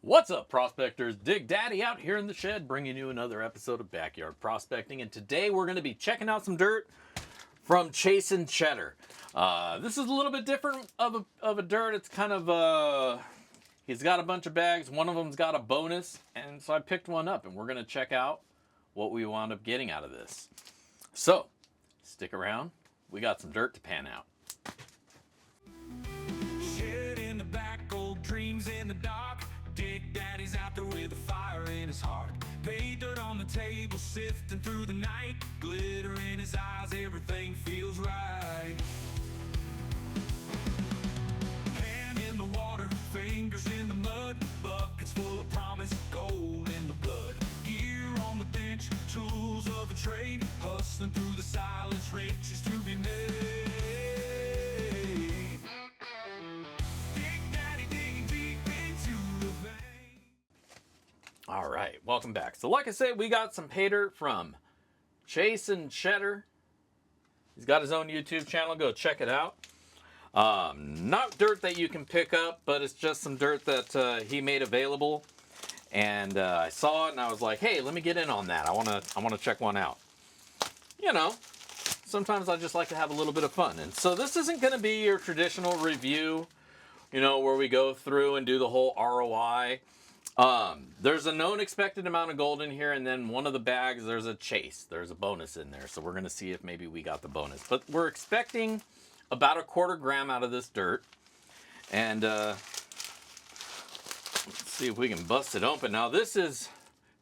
What's up, prospectors? Dig Daddy out here in the shed bringing you another episode of Backyard Prospecting. And today we're going to be checking out some dirt from Chasing Cheddar. This is a little bit different of a dirt. It's kind of, he's got a bunch of bags. One of them's got a bonus. And so I picked one up and we're going to check out what we wound up getting out of this. So, stick around. We got some dirt to pan out. Shed in the back, old dreams in the dark. Dig Daddy's out there with a fire in his heart. Pay dirt on the table, sifting through the night. Glitter in his eyes, everything feels right. Hand in the water, fingers in the mud. Buckets full of promise, gold in the blood. Gear on the bench, tools of a trade. Hustling through the silence, riches to be made. All right, welcome back. So like I said, we got some pay dirt from Chasing Cheddar. He's got his own YouTube channel. Go check it out. Not dirt that you can pick up, but it's just some dirt that he made available. And I saw it and I was like, hey, let me get in on that. I wanna check one out. You know, sometimes I just like to have a little bit of fun. And so this isn't gonna be your traditional review, you know, where we go through and do the whole ROI. There's a known expected amount of gold in here, and then one of the bags, there's a chase. There's a bonus in there, so we're going to see if maybe we got the bonus. But we're expecting about 1/4 gram out of this dirt. And let's see if we can bust it open. Now, this is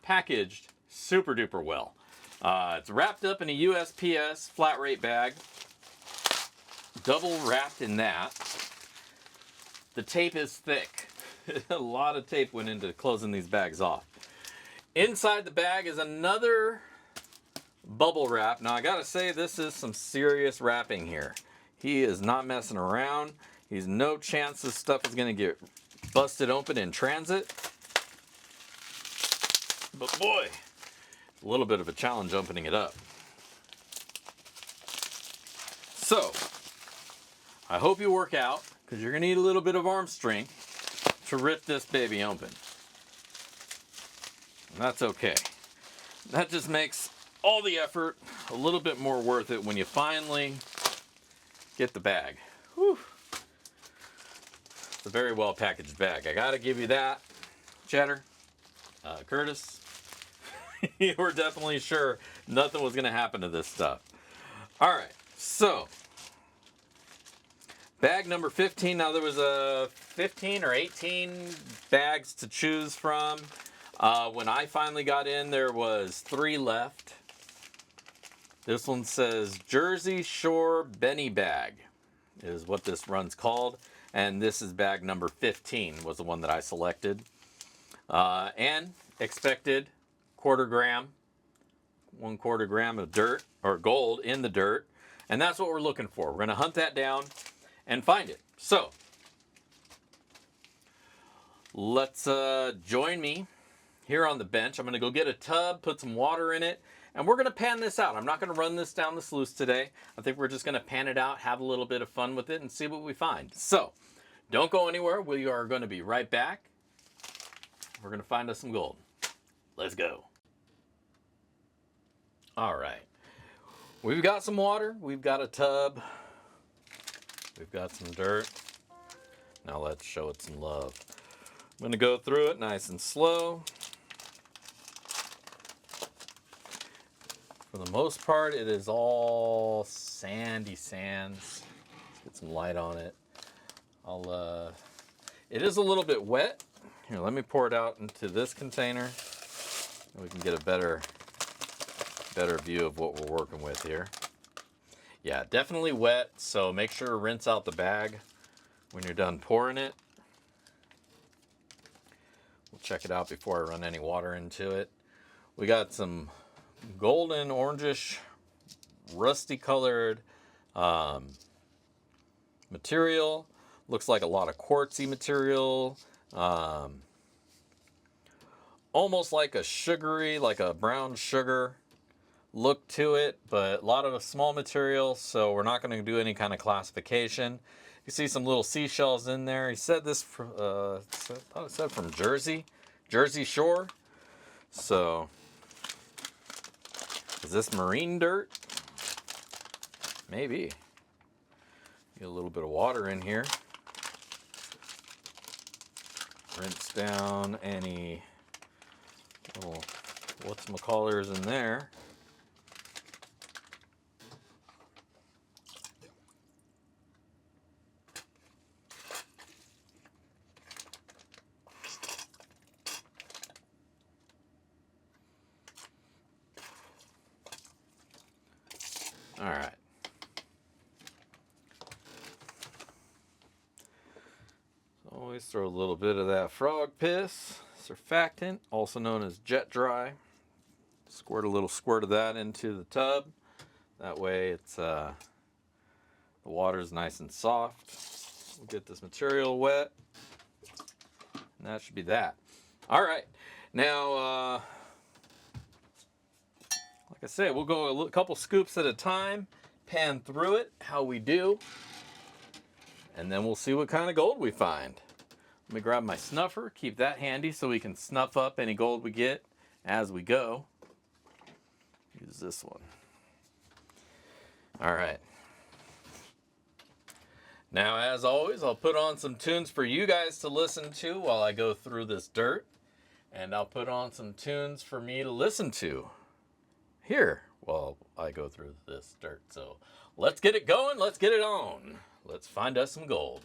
packaged super duper well. It's wrapped up in a USPS flat rate bag. Double wrapped in that. The tape is thick. A lot of tape went into closing these bags off. Inside the bag is another bubble wrap. Now I gotta say, this is some serious wrapping here. He is not messing around. He's no chance this stuff is gonna get busted open in transit. But boy, a little bit of a challenge opening it up. So, I hope you work out, because you're gonna need a little bit of arm strength to rip this baby open. And that's okay. That just makes all the effort a little bit more worth it when you finally get the bag. Whew. It's a very well packaged bag. I gotta give you that, Cheddar. Curtis, you were definitely sure nothing was gonna happen to this stuff. All right, so bag number 15. Now there was a 15 or 18 bags to choose from. When I finally got in, there was 3 left. This one says Jersey Shore Benny Bag is what this run's called. And this is bag number 15 was the one that I selected. And expected 1/4 gram, 1/4 gram of dirt or gold in the dirt. And that's what we're looking for. We're gonna hunt that down and find it. So let's join me here on the bench. I'm going to go get a tub, put some water in it, and we're going to pan this out. I'm not going to run this down the sluice today. I think we're just going to pan it out, have a little bit of fun with it, and see what we find. So don't go anywhere. We are going to be right back. We're going to find us some gold. Let's go. All right. We've got some water. We've got a tub. We've got some dirt. Now let's show it some love. I'm going to go through it nice and slow. For the most part, it is all sandy sands. Let's get some light on it. It is a little bit wet. Here, let me pour it out into this container. We can get a better view of what we're working with here. Yeah, definitely wet, so make sure to rinse out the bag when you're done pouring it. We'll check it out before I run any water into it. We got some golden, orangish, rusty colored material. Looks like a lot of quartzy material. Almost like a sugary, like a brown sugar look to it, but a lot of small material, so we're not going to do any kind of classification. You see some little seashells in there. He said this from, I thought it said from Jersey Shore. So, is this marine dirt? Maybe. Get a little bit of water in here. Rinse down any little whatchamacallers in there. All right. Always throw a little bit of that frog piss, surfactant, also known as jet dry. Squirt a little squirt of that into the tub. That way it's the water is nice and soft. We'll get this material wet. And that should be that. All right. Now, like I said, we'll go a couple scoops at a time, pan through it, how we do, and then we'll see what kind of gold we find. Let me grab my snuffer, keep that handy so we can snuff up any gold we get as we go. Use this one. All right. Now, as always, I'll put on some tunes for you guys to listen to while I go through this dirt, and I'll put on some tunes for me to listen to here while I go through this dirt. So let's get it going. Let's get it on. Let's find us some gold.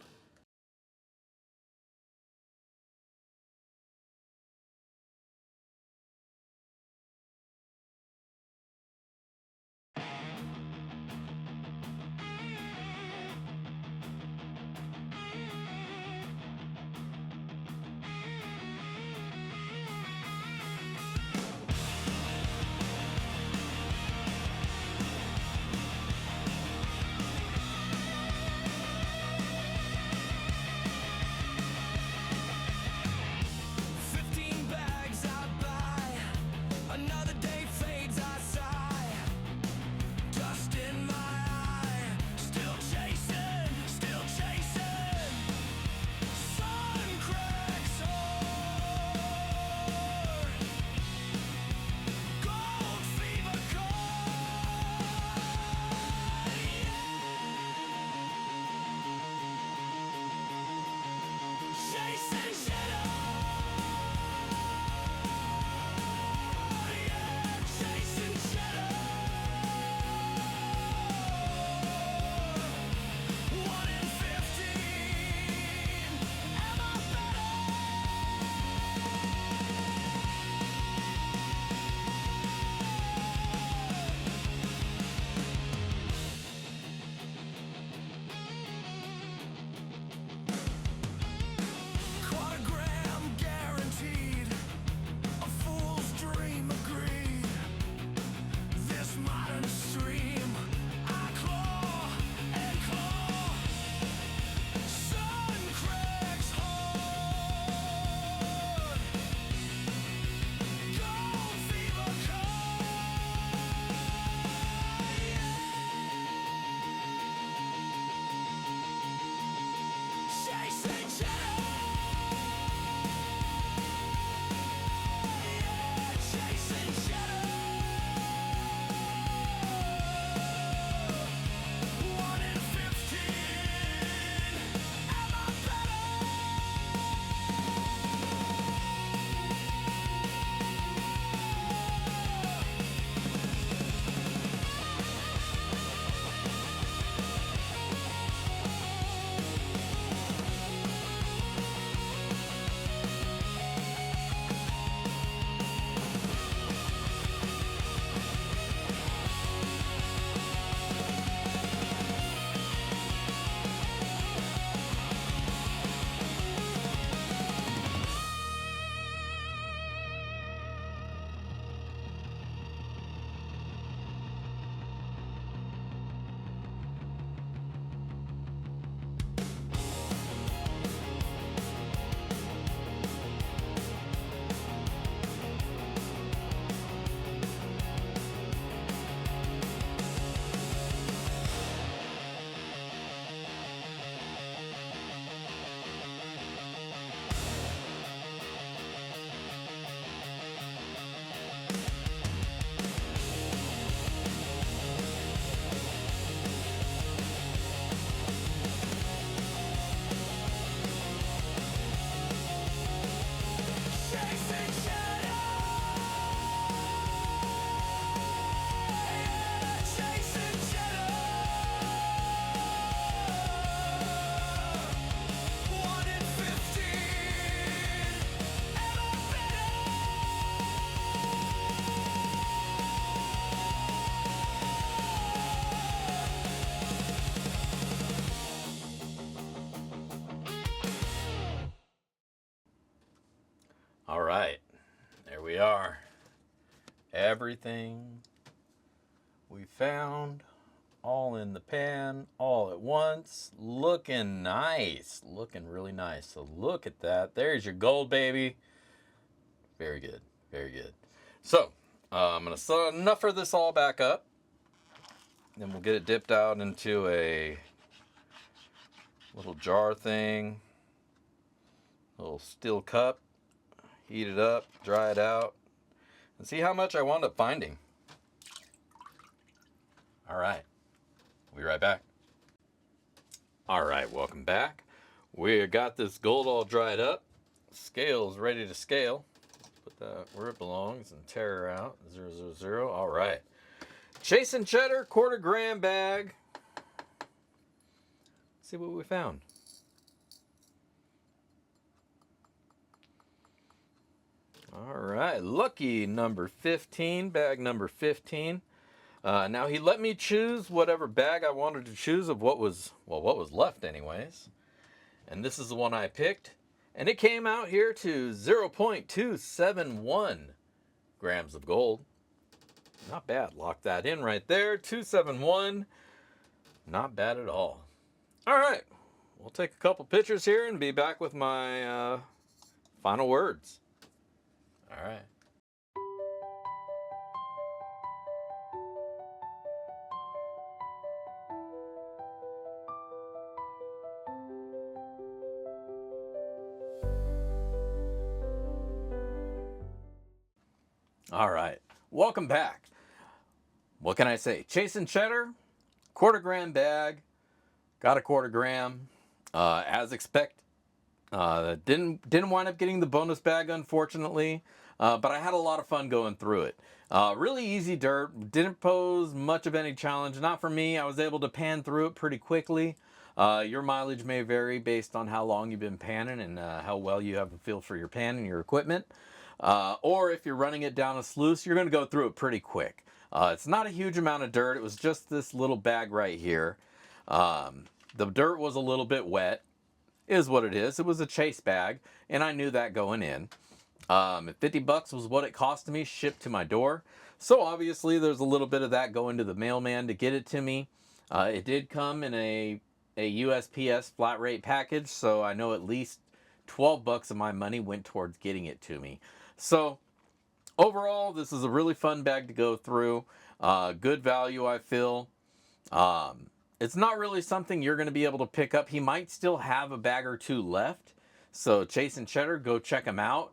All right, there we are. Everything we found, all in the pan, all at once. Looking nice. Looking really nice. So look at that. There's your gold, baby. Very good. Very good. So, I'm going to snuffer this all back up. Then we'll get it dipped out into a little jar thing. Little steel cup. Heat it up, dry it out, and see how much I wound up finding. All right. We'll be right back. All right, welcome back. We got this gold all dried up. Scale's ready to scale. Put that where it belongs and tear her out. 000. All right. Chasing Cheddar, 1/4 gram bag. Let's see what we found. All right, lucky number 15, bag number 15. Now he let me choose whatever bag I wanted to choose of what was left anyways. And this is the one I picked. And it came out here to 0.271 grams of gold. Not bad. Lock that in right there. 271. Not bad at all. All right. We'll take a couple pictures here and be back with my final words. All right. All right. Welcome back. What can I say? Chasing Cheddar, 1/4 gram bag. Got a 1/4 gram. As expected. Didn't wind up getting the bonus bag, unfortunately, but I had a lot of fun going through it. Really easy dirt, didn't pose much of any challenge, not for me. I was able to pan through it pretty quickly. Your mileage may vary based on how long you've been panning and how well you have a feel for your pan and your equipment. Or if you're running it down a sluice, you're going to go through it pretty quick. It's not a huge amount of dirt. It was just this little bag right here. The dirt was a little bit wet. Is what it is. It was a chase bag, and I knew that going in. $50 was what it cost me shipped to my door. So obviously there's a little bit of that going to the mailman to get it to me. It did come in a USPS flat rate package, so I know at least $12 of my money went towards getting it to me. So overall, this is a really fun bag to go through. Good value, I feel. It's not really something you're going to be able to pick up. He might still have a bag or two left. So Chasing Cheddar, go check him out.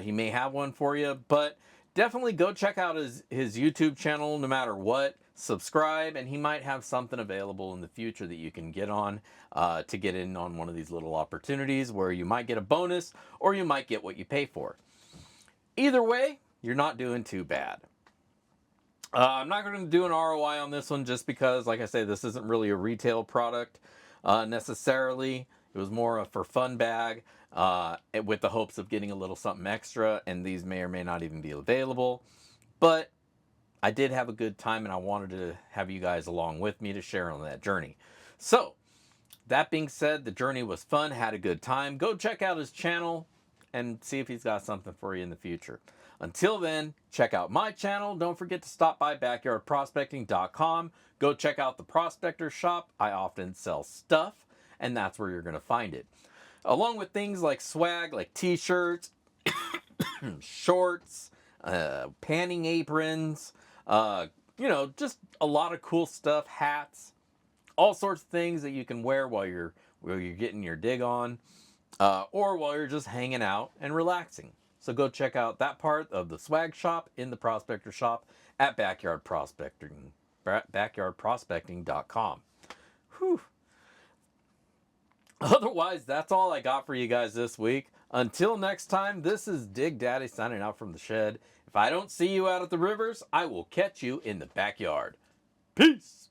He may have one for you, but definitely go check out his YouTube channel no matter what. Subscribe, and he might have something available in the future that you can get on to get in on one of these little opportunities where you might get a bonus or you might get what you pay for. Either way, you're not doing too bad. I'm not going to do an ROI on this one just because, like I say, this isn't really a retail product necessarily. It was more a for fun bag with the hopes of getting a little something extra, and these may or may not even be available. But I did have a good time, and I wanted to have you guys along with me to share on that journey. So, that being said, the journey was fun, had a good time. Go check out his channel and see if he's got something for you in the future. Until then, check out my channel. Don't forget to stop by backyardprospecting.com. Go check out the Prospector Shop. I often sell stuff, and that's where you're going to find it. Along with things like swag, like t-shirts, shorts, panning aprons, just a lot of cool stuff, hats, all sorts of things that you can wear while you're getting your dig on, or while you're just hanging out and relaxing. So go check out that part of the swag shop in the Prospector Shop at backyardprospecting.com. Whew. Otherwise, that's all I got for you guys this week. Until next time, this is Dig Daddy signing out from the shed. If I don't see you out at the rivers, I will catch you in the backyard. Peace!